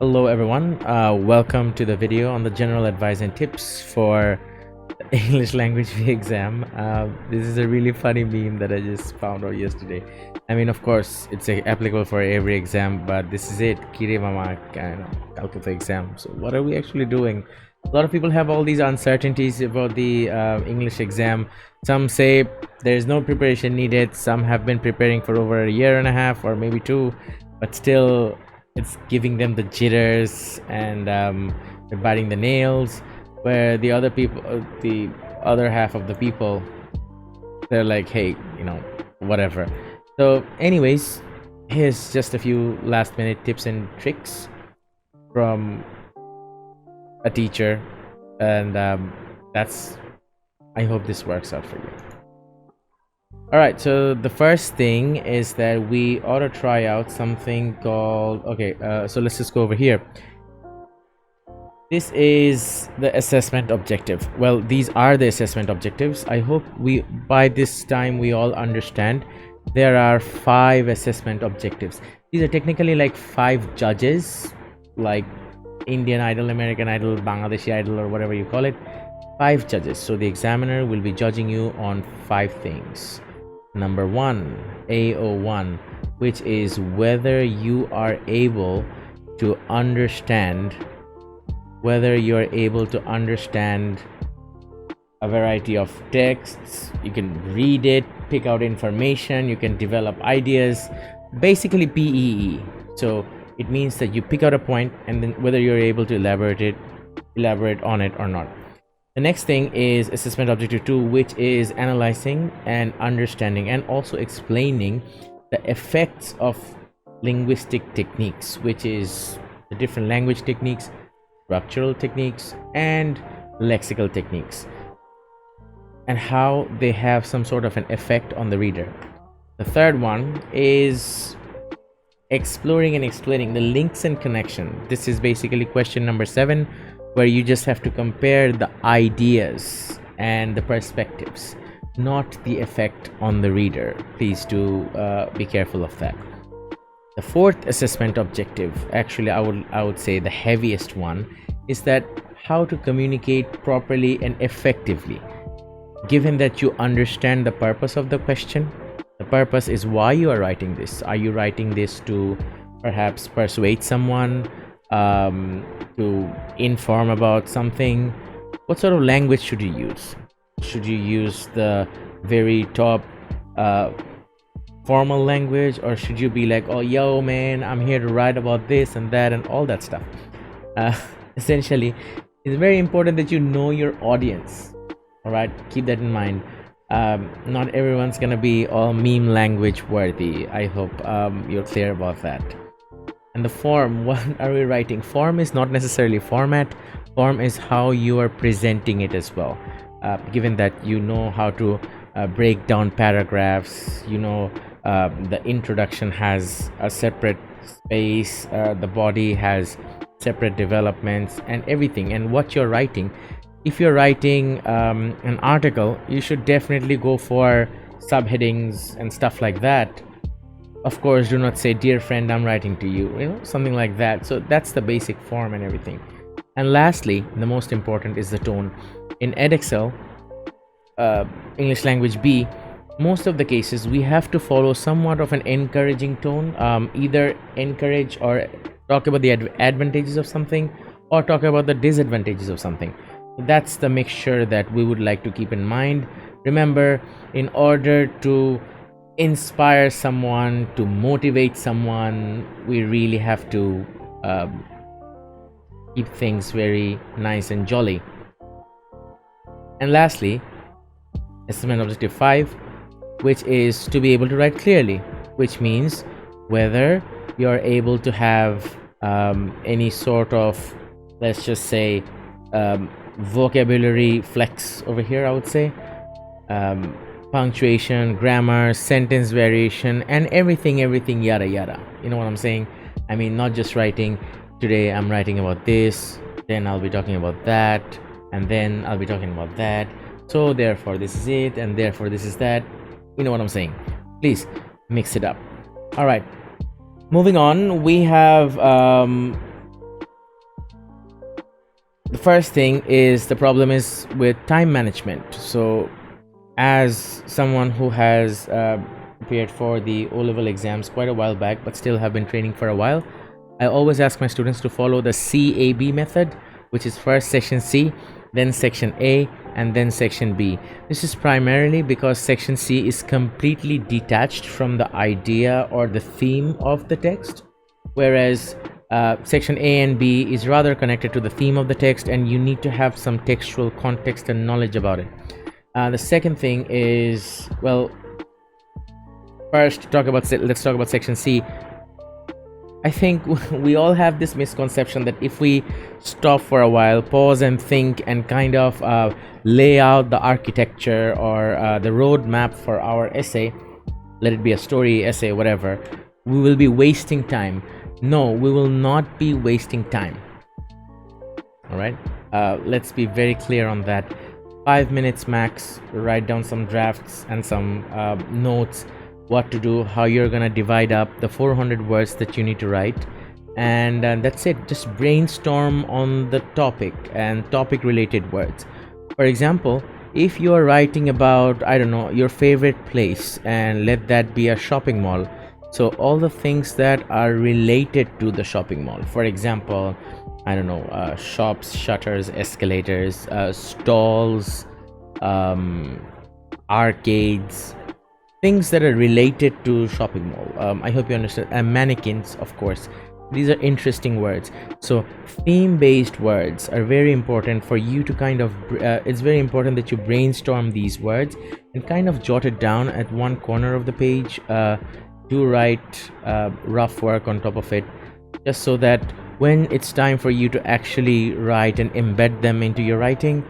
Hello everyone, welcome to the video on the general advice and tips for the English language exam. This is a really funny meme that I just found out yesterday. I mean, of course, it's applicable for every exam, but this is it. Kire mama calculate exam. So what are we actually doing? A lot of people have all these uncertainties about the English exam. Some say there's no preparation needed. Some have been preparing for over a year and a half or maybe two, but still it's giving them the jitters and they're biting the nails, where the other people, the other half of the people, they're like, hey, whatever. So anyways, here's just a few last minute tips and tricks from a teacher, and I hope this works out for you. All right, so the first thing is that we ought to try out something called, so let's just go over here. This is the assessment objective. Well, these are the assessment objectives. I hope by this time we all understand there are 5 assessment objectives. These are technically like 5 judges, like Indian Idol, American Idol, Bangladeshi Idol, or whatever you call it. 5 judges. So the examiner will be judging you on 5 things. Number 1, AO1, which is whether you are able to understand, a variety of texts. You can read it, pick out information, you can develop ideas, basically PEE. So it means that you pick out a point and then whether you're able to elaborate on it or not. The next thing is assessment objective 2, which is analyzing and understanding and also explaining the effects of linguistic techniques, which is the different language techniques, structural techniques, and lexical techniques, and how they have some sort of an effect on the reader. The third one is exploring and explaining the links and connection. This is basically question number 7, where you just have to compare the ideas and the perspectives, not the effect on the reader. Please do be careful of that. The fourth assessment objective, actually I would say the heaviest one, is that how to communicate properly and effectively. Given that you understand the purpose of the question, the purpose is why you are writing this. Are you writing this to perhaps persuade someone, to inform about something? What sort of language should you use? Should you use the very top formal language, or should you be like, oh yo man, I'm here to write about this and that and all that stuff? Essentially, it's very important that you know your audience. All right, keep that in mind. Not everyone's gonna be all meme language worthy. I hope you're clear about that. And the form, what are we writing? Form is not necessarily format. Form is how you are presenting it as well. Given that you know how to break down paragraphs, the introduction has a separate space, the body has separate developments and everything. And what you're writing, if you're writing an article, you should definitely go for subheadings and stuff like that. Of course, do not say, dear friend, I'm writing to you, something like that. So that's the basic form and everything. And lastly, the most important is the tone. In Edexcel, English Language B, most of the cases we have to follow somewhat of an encouraging tone, either encourage or talk about the advantages of something or talk about the disadvantages of something. That's the mixture that we would like to keep in mind. Remember, in order to inspire someone, to motivate someone, we really have to keep things very nice and jolly. And lastly, assessment objective 5, which is to be able to write clearly, which means whether you're able to have any sort of, let's just say, vocabulary flex over here, I would say, punctuation, grammar, sentence variation, and everything yada yada. You know what I'm saying? I mean, not just writing, today I'm writing about this, then I'll be talking about that, and then I'll be talking about that, so therefore this is it, and therefore this is that. You know what I'm saying? Please mix it up. All right, moving on, we have the first thing is the problem is with time management. So as someone who has prepared for the O-level exams quite a while back, but still have been training for a while, I always ask my students to follow the CAB method, which is first section C, then section A, and then section B. This is primarily because section C is completely detached from the idea or the theme of the text, whereas section A and B is rather connected to the theme of the text, and you need to have some textual context and knowledge about it. The second thing is, well, first let's talk about section C. I think we all have this misconception that if we stop for a while, pause and think, and kind of lay out the architecture or the roadmap for our essay, let it be a story, essay, whatever, we will be wasting time. No, we will not be wasting time. All right, let's be very clear on that. 5 minutes max, write down some drafts and some notes, what to do, how you're gonna divide up the 400 words that you need to write, and that's it. Just brainstorm on the topic and topic related words. For example, if you are writing about, I don't know, your favorite place, and let that be a shopping mall, so all the things that are related to the shopping mall, for example, I don't know, shops, shutters, escalators, stalls, arcades, things that are related to shopping mall. I hope you understand. Mannequins, of course. These are interesting words. So theme-based words are very important for you to kind of it's very important that you brainstorm these words and kind of jot it down at one corner of the page. Do write rough work on top of it, just so that when it's time for you to actually write and embed them into your writing,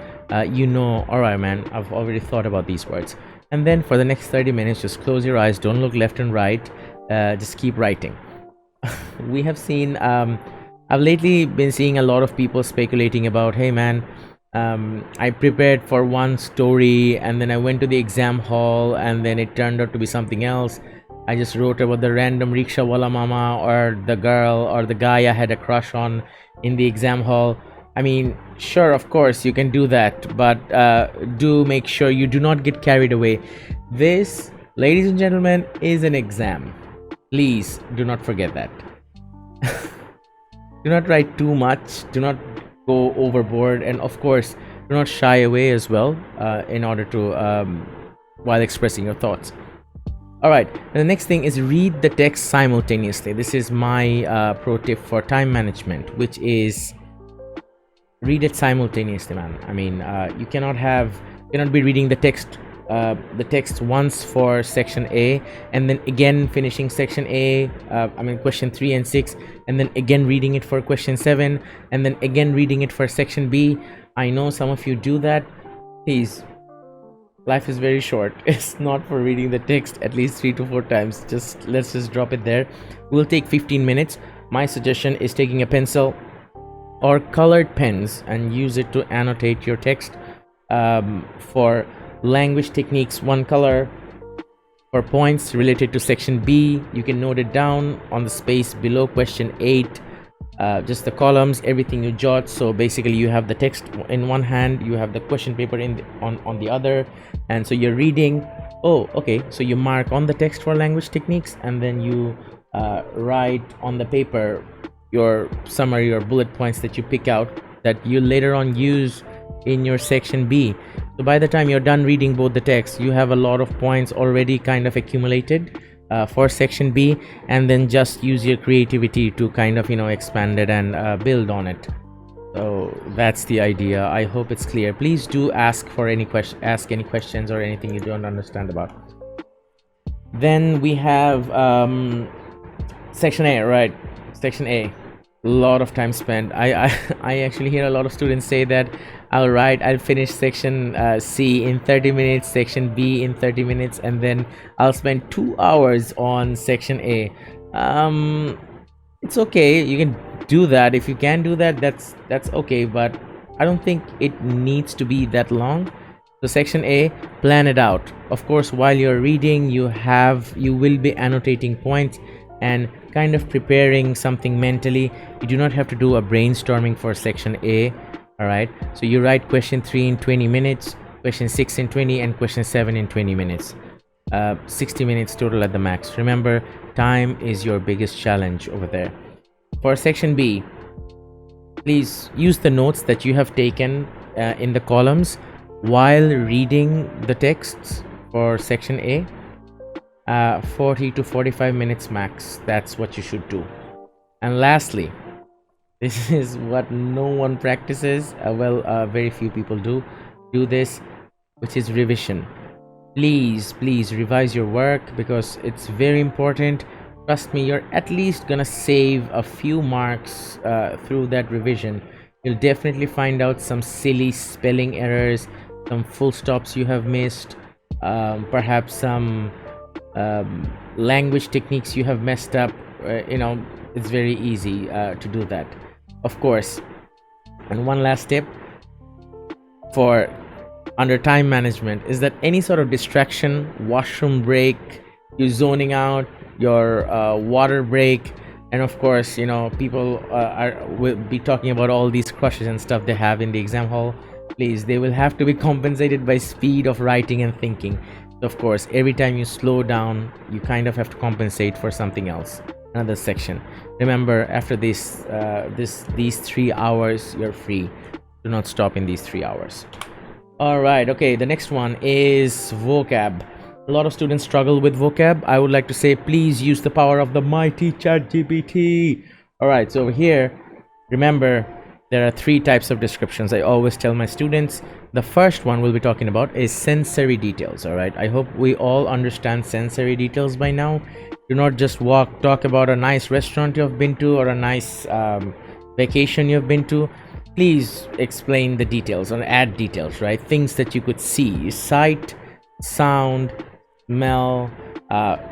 you know, all right, man, I've already thought about these words. And then for the next 30 minutes, just close your eyes, don't look left and right, just keep writing. We have seen, I've lately been seeing a lot of people speculating about, hey man, I prepared for one story and then I went to the exam hall and then it turned out to be something else. I just wrote about the random rickshaw wala mama or the girl or the guy I had a crush on in the exam hall. I mean, sure, of course, you can do that, but do make sure you do not get carried away. This, ladies and gentlemen, is an exam. Please do not forget that. Do not write too much, do not go overboard, and of course, do not shy away as well in order to, while expressing your thoughts. Alright, the next thing is read the text simultaneously. This is my pro tip for time management, which is read it simultaneously, man. I mean, you cannot be reading the text once for section A and then again finishing section A, question 3 and 6, and then again reading it for question 7, and then again reading it for section B. I know some of you do that. Please, life is very short. It's not for reading the text at least 3 to 4 times. Let's just drop it there. We'll take 15 minutes. My suggestion is taking a pencil or colored pens and use it to annotate your text. For language techniques, one color. For points related to section B, you can note it down on the space below question 8. Just the columns, everything you jot. So basically you have the text in one hand, you have the question paper on the other, and so you're reading. Oh, okay, so you mark on the text for language techniques, and then you write on the paper your summary or bullet points that you pick out that you later on use in your section B. So by the time you're done reading both the texts, you have a lot of points already kind of accumulated for section B, and then just use your creativity to kind of, expand it and build on it. So that's the idea. I hope it's clear. Please do ask any questions or anything you don't understand about. Then we have section A, right? Section A, a lot of time spent. I actually hear a lot of students say that I'll finish section C in 30 minutes, section B in 30 minutes, and then I'll spend 2 hours on section A. It's okay, you can do that. If you can do that, that's okay, but I don't think it needs to be that long. So section A, plan it out. Of course, while you're reading, you will be annotating points and kind of preparing something mentally. You do not have to do a brainstorming for section A. All right, so you write question 3 in 20 minutes, question 6 in 20, and question 7 in 20 minutes. 60 minutes total at the max. Remember, time is your biggest challenge over there. For section B, please use the notes that you have taken in the columns while reading the texts for section A. 40 to 45 minutes max. That's what you should do. And lastly, this is what no one practices. Very few people do this, which is revision. Please revise your work, because it's very important. Trust me, you're at least gonna save a few marks through that revision. You'll definitely find out some silly spelling errors, some full stops you have missed, perhaps some language techniques you have messed up. It's very easy to do that, of course. And one last tip for under time management is that any sort of distraction, washroom break, you zoning out, your water break, and of course, people will be talking about all these crushes and stuff they have in the exam hall. Please, they will have to be compensated by speed of writing and thinking. So of course, every time you slow down, you kind of have to compensate for something else, another section. Remember, after these 3 hours, you're free. Do not stop in these 3 hours. All right, okay, the next one is vocab. A lot of students struggle with vocab. I would like to say, please use the power of the mighty ChatGPT. All right, so over here, remember, there are 3 types of descriptions. I always tell my students, the first one we'll be talking about is sensory details. All right, I hope we all understand sensory details by now. Do not just talk about a nice restaurant you've been to or a nice vacation you've been to. Please explain the details or add details, right? Things that you could see: sight, sound, smell,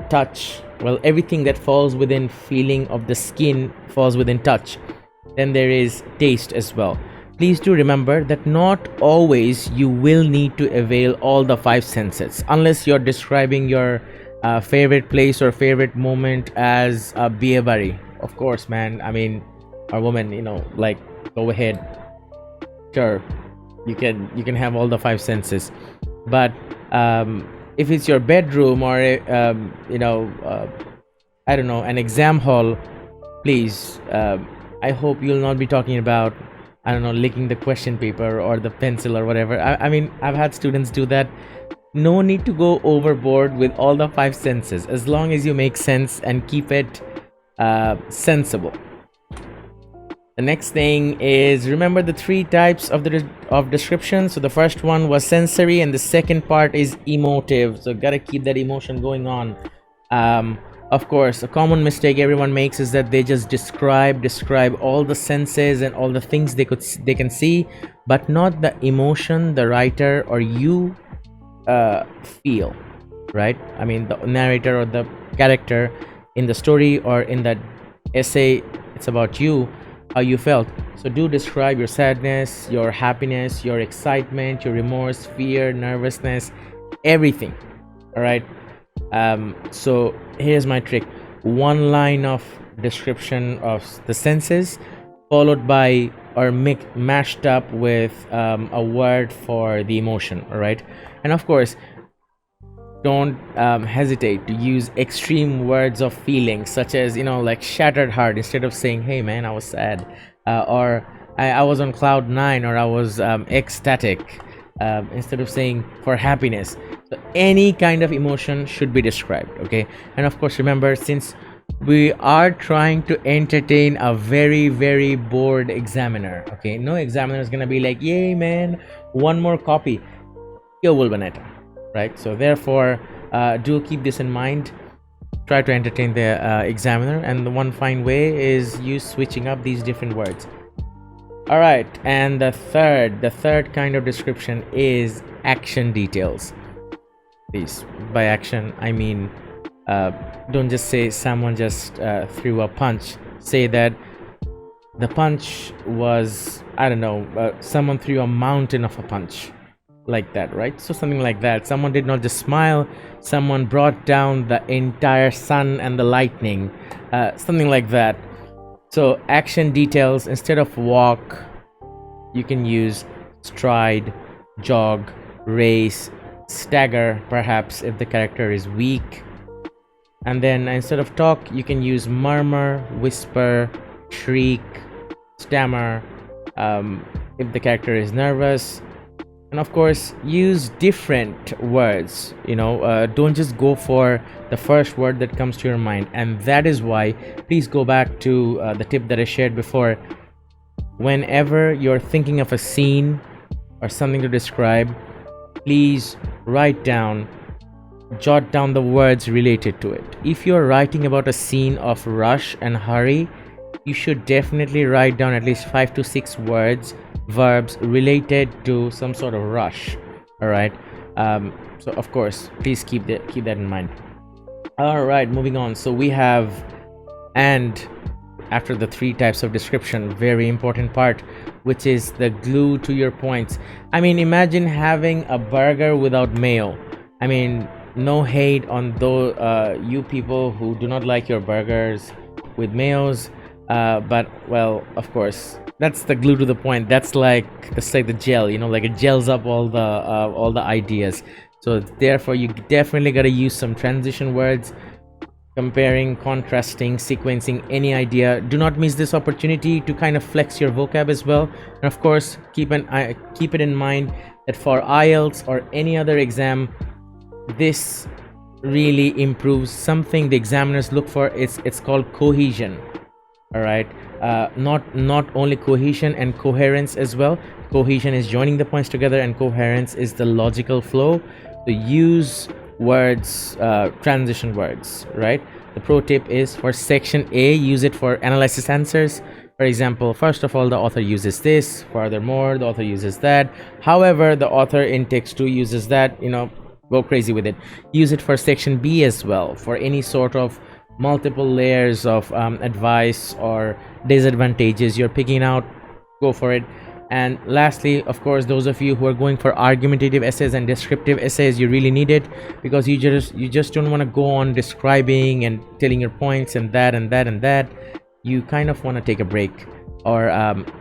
touch. Well, everything that falls within feeling of the skin falls within touch. Then there is taste as well. Please do remember that not always you will need to avail all the 5 senses, unless you're describing your favorite place or favorite moment as a beer buddy. Of course, man, or woman, go ahead, sure, you can have all the 5 senses. But if it's your bedroom or I don't know, an exam hall, please, I hope you'll not be talking about, I don't know, licking the question paper or the pencil or whatever. I've had students do that. No need to go overboard with all the 5 senses, as long as you make sense and keep it sensible. The next thing is, remember the 3 types of description. So the first one was sensory, and the second part is emotive. So gotta keep that emotion going on. Of course, a common mistake everyone makes is that they just describe all the senses and all the things they can see, but not the emotion the writer or you feel, right? The narrator or the character in the story or in that essay, it's about you, how you felt. So do describe your sadness, your happiness, your excitement, your remorse, fear, nervousness, everything. All right. So here's my trick: 1 line of description of the senses, followed by or mashed up with a word for the emotion. All right. And of course, don't hesitate to use extreme words of feelings, such as like shattered heart. Instead of saying, hey man, I was sad, or I was on cloud 9, or I was ecstatic, instead of saying for happiness. So any kind of emotion should be described. Okay. And of course, remember, since we are trying to entertain a very, very bored examiner, okay, no examiner is gonna be like, yay man, 1 more copy, yo vulvaneta, right? So therefore, do keep this in mind. Try to entertain the examiner, and the one fine way is you switching up these different words. All right, and the third kind of description is action details. Please, by action I mean, don't just say someone just threw a punch. Say that the punch was, I don't know, someone threw a mountain of a punch. like that, right? So something like that. Someone did not just smile, someone brought down the entire sun and the lightning, something like that. So action details, instead of walk, you can use stride, jog, race, stagger, perhaps if the character is weak. And then instead of talk, you can use murmur, whisper, shriek, stammer, if the character is nervous. And of course, use different words. Don't just go for the first word that comes to your mind. And that is why, please go back to the tip that I shared before. Whenever you're thinking of a scene or something to describe, please jot down the words related to it. If you're writing about a scene of rush and hurry, you should definitely write down at least 5 to 6 words, verbs related to some sort of rush. All right. So of course, please keep that in mind. All right, moving on. So we have, and after the 3 types of description, very important part, which is the glue to your points. I mean, imagine having a burger without mayo. I mean, no hate on those you people who do not like your burgers with mayos, but well, of course, that's the glue to the point. That's like the gel, like it gels up all the ideas. So therefore, you definitely got to use some transition words, comparing, contrasting, sequencing any idea. Do not miss this opportunity to kind of flex your vocab as well. And of course, keep it in mind that for IELTS or any other exam, this really improves something the examiners look for. It's called cohesion. All right, not only cohesion and coherence as well. Cohesion is joining the points together, and coherence is the logical flow. So use words, transition words, right? The pro tip is, for section A, use it for analysis answers. For example, first of all, the author uses this. Furthermore, the author uses that. However, the author in text 2 uses that. Go crazy with it. Use it for section B as well, for any sort of multiple layers of advice or disadvantages you're picking out. Go for it. And lastly, of course, those of you who are going for argumentative essays and descriptive essays, you really need it, because you just don't want to go on describing and telling your points and that and that and that. You kind of want to take a break, or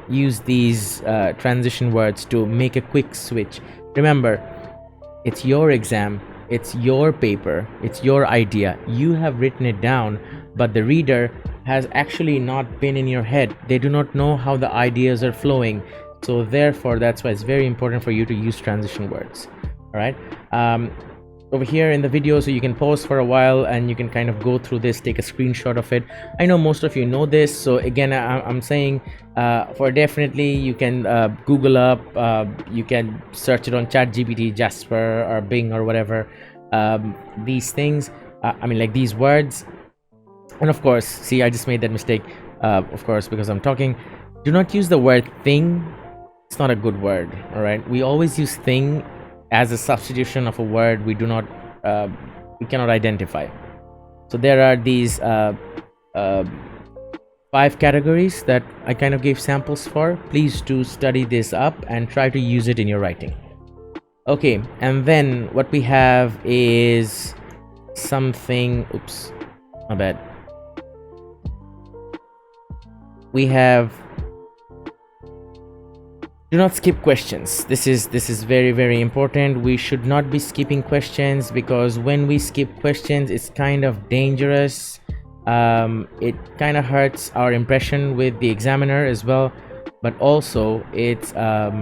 use these transition words to make a quick switch. Remember, it's your exam, it's your paper, it's your idea. You have written it down, but the reader has actually not been in your head. They do not know how the ideas are flowing. So therefore, that's why it's very important for you to use transition words. All right. Over here in the video, so you can pause for a while and you can kind of go through this, take a screenshot of it. I know most of you know this, so again, I'm saying for definitely you can Google up, you can search it on ChatGPT, Jasper, or Bing, or whatever. These things, like these words. And of course, see, I just made that mistake, of course, because I'm talking. Do not use the word thing. It's not a good word. All right, we always use thing as a substitution of a word we cannot identify. So there are these 5 categories that I kind of gave samples for. Please do study this up and try to use it in your writing. Okay, and then what we have is something, oops, my bad. We have, do not skip questions. This is very, very important. We should not be skipping questions, because when we skip questions, it's kind of dangerous. It kind of hurts our impression with the examiner as well, but also it's a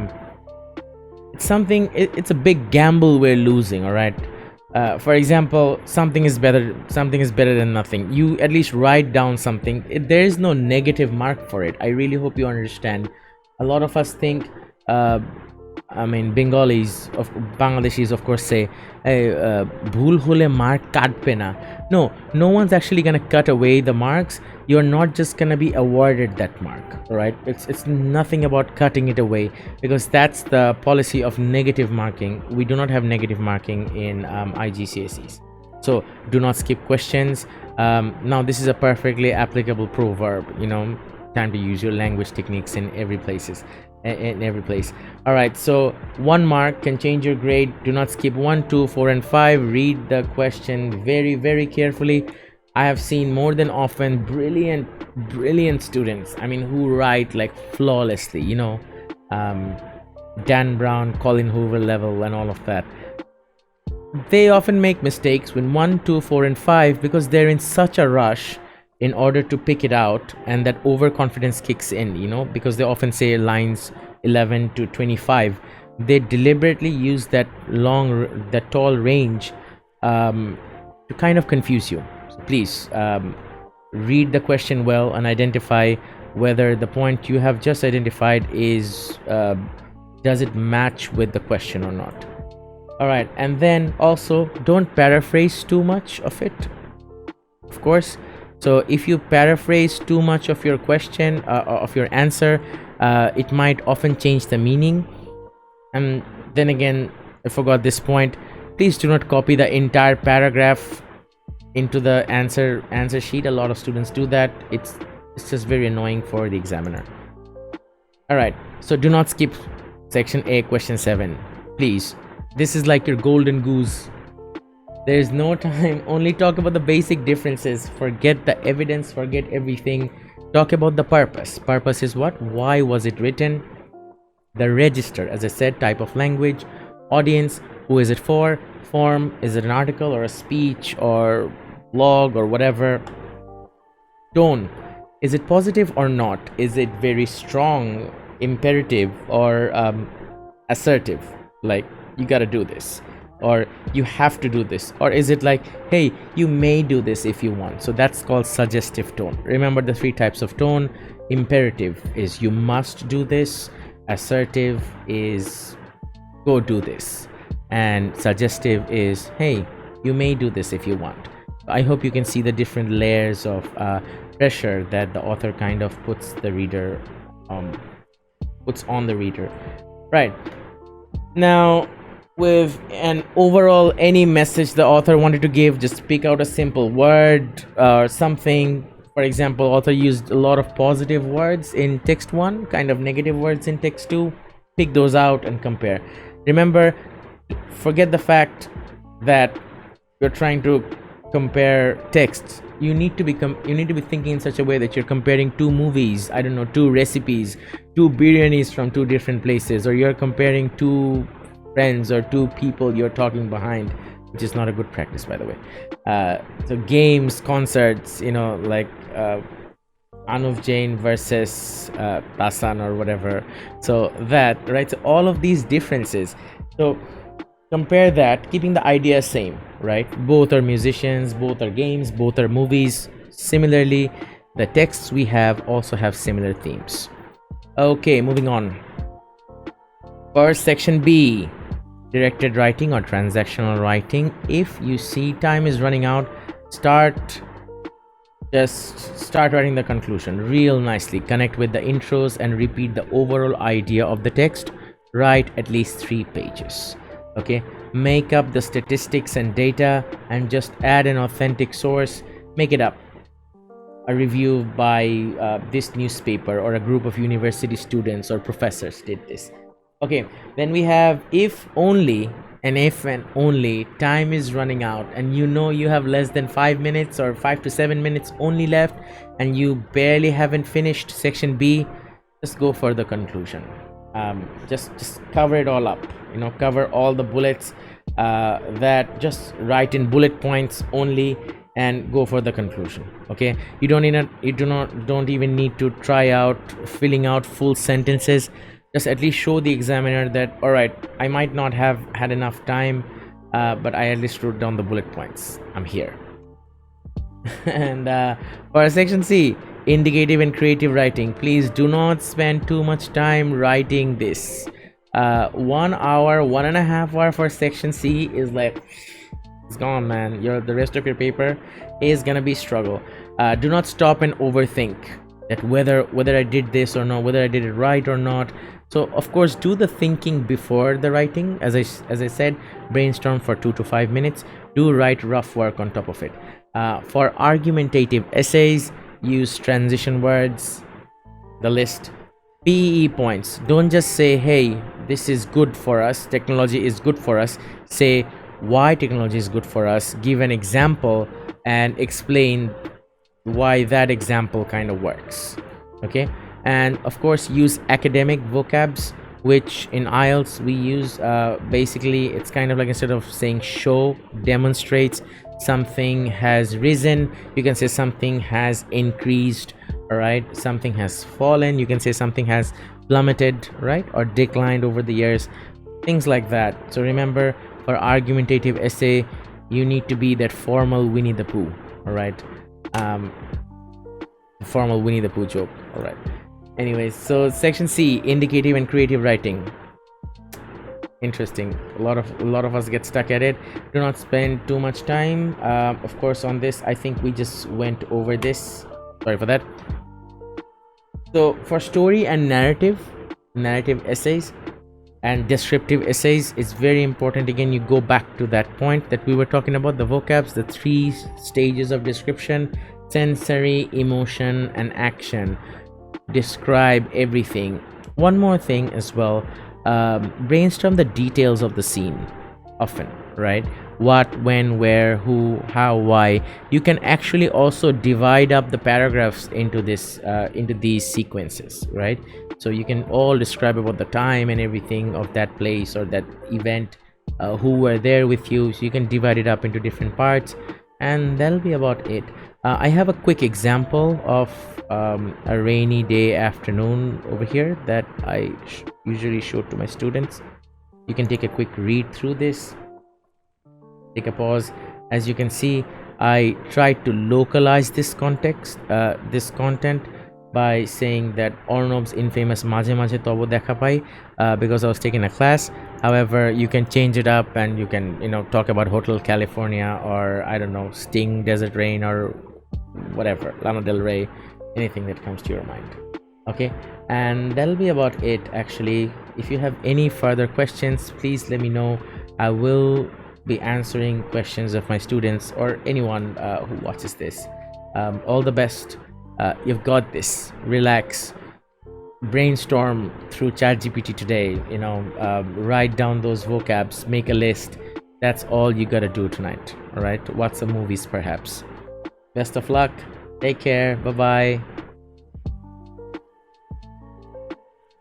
big gamble we're losing. All right. For example, something is better than nothing. You at least write down something. There is no negative mark for it. I really hope you understand. A lot of us think, Bangladeshis of course say, bhul hole mark katbe na. No one's actually gonna cut away the marks. You're not just gonna be awarded that mark. All right, it's nothing about cutting it away, because that's the policy of negative marking. We do not have negative marking in IGCSEs. So do not skip questions. Now this is a perfectly applicable proverb. Time to use your language techniques in every places. in every place. All right, so 1 mark can change your grade. Do not skip 1, 2, 4, and 5. Read the question very, very carefully. I have seen more than often brilliant students, I mean, who write like flawlessly, um, Dan Brown, Colin Hoover level, and all of that. They often make mistakes with 1, 2, 4, and 5 because they're in such a rush in order to pick it out, and that overconfidence kicks in, because they often say lines 11 to 25. They deliberately use that tall range to kind of confuse you. So please read the question well and identify whether the point you have just identified is does it match with the question or not. All right, and then also don't paraphrase too much of it, of course. So if you paraphrase too much of your question, of your answer, it might often change the meaning. And then again, I forgot this point. Please do not copy the entire paragraph into the answer sheet. A lot of students do that. It's just very annoying for the examiner. All right, so do not skip section A, question 7, please. This is like your golden goose. There is no time. Only talk about the basic differences. Forget the evidence, forget everything. Talk about the purpose. Purpose is what? Why was it written? The register, as I said, type of language. Audience, who is it for? Form, is it an article or a speech or blog or whatever? Tone, is it positive or not? Is it very strong, imperative, or assertive? Like, you gotta do this, or you have to do this, or is it like, hey, you may do this if you want? So that's called suggestive tone. Remember the 3 types of tone. Imperative is you must do this, assertive is go do this, and suggestive is, hey, you may do this if you want. I hope you can see the different layers of pressure that the author kind of puts on the reader. Right now, with an overall any message the author wanted to give, just pick out a simple word or something. For example, author used a lot of positive words in text 1, kind of negative words in text 2. Pick those out and compare. Remember, forget the fact that you're trying to compare texts. You need to be thinking in such a way that you're comparing 2 movies, I don't know, 2 recipes, 2 biryanis from 2 different places, or you're comparing 2 friends or 2 people you're talking behind, which is not a good practice, by the way. So games, concerts, like Anuv Jain versus Tasan or whatever. So that, right? So all of these differences. So compare that, keeping the idea same, right? Both are musicians, both are games, both are movies. Similarly, the texts we have also have similar themes. Okay, moving on. For section B, directed writing or transactional writing. If you see time is running out, just start writing the conclusion real nicely. Connect with the intros and repeat the overall idea of the text. Write at least 3 pages. Okay, make up the statistics and data and just add an authentic source. Make it up. A review by this newspaper or a group of university students or professors did this. Okay, then we have if only, and if and only time is running out and you have less than 5 minutes or 5 to 7 minutes only left and you barely haven't finished section B, just go for the conclusion. Just cover it all up, cover all the bullets, that just write in bullet points only and go for the conclusion. Okay, you don't even need to try out filling out full sentences. Just at least show the examiner that, all right, I might not have had enough time, but I at least wrote down the bullet points. I'm here. And for section C, indicative and creative writing, please do not spend too much time writing this. 1 hour, 1.5 hour for section C is like, it's gone, man. The rest of your paper is gonna be struggle. Do not stop and overthink that whether I did this or not, whether I did it right or not. So of course, do the thinking before the writing. As I said, brainstorm for 2 to 5 minutes. Do write rough work on top of it. For argumentative essays, use transition words, the list, PEE points. Don't just say, hey, this is good for us, technology is good for us. Say why technology is good for us, give an example, and explain why that example kind of works. Okay, and of course use academic vocabs, which in IELTS we use. Basically it's kind of like, instead of saying show, demonstrates, something has risen, you can say something has increased. All right, something has fallen, you can say something has plummeted, right, or declined over the years, things like that. So remember, for argumentative essay you need to be that formal Winnie the Pooh. All right, um formal Winnie the Pooh joke. All right, anyways, so section C, indicative and creative writing. Interesting. A lot of us get stuck at it. Do not spend too much time of course on this. I think we just went over this, sorry for that. So for story and narrative essays and descriptive essays, it's very important, again, you go back to that point that we were talking about, the vocabs, the 3 stages of description: sensory, emotion, and action. Describe everything. One more thing as well, brainstorm the details of the scene often, right? What, when, where, who, how, why. You can actually also divide up the paragraphs into these sequences, right? So you can all describe about the time and everything of that place or that event, who were there with you. So you can divide it up into different parts, and that'll be about it. I have a quick example of a rainy day afternoon over here that I usually show to my students. You can take a quick read through this, take a pause. As you can see, I tried to localize this this content by saying that Arnab's infamous maje maje tobo dekha pai, because I was taking a class. However, you can change it up and you can talk about Hotel California, or I don't know, Sting, Desert Rain, or whatever, Lana Del Rey, anything that comes to your mind. Okay, and that'll be about it. Actually, if you have any further questions, please let me know. I will be answering questions of my students or anyone who watches this. All the best. You've got this. Relax, brainstorm through ChatGPT today. Write down those vocabs, make a list. That's all you gotta do tonight. All right, watch some movies perhaps. Best of luck, take care, bye bye.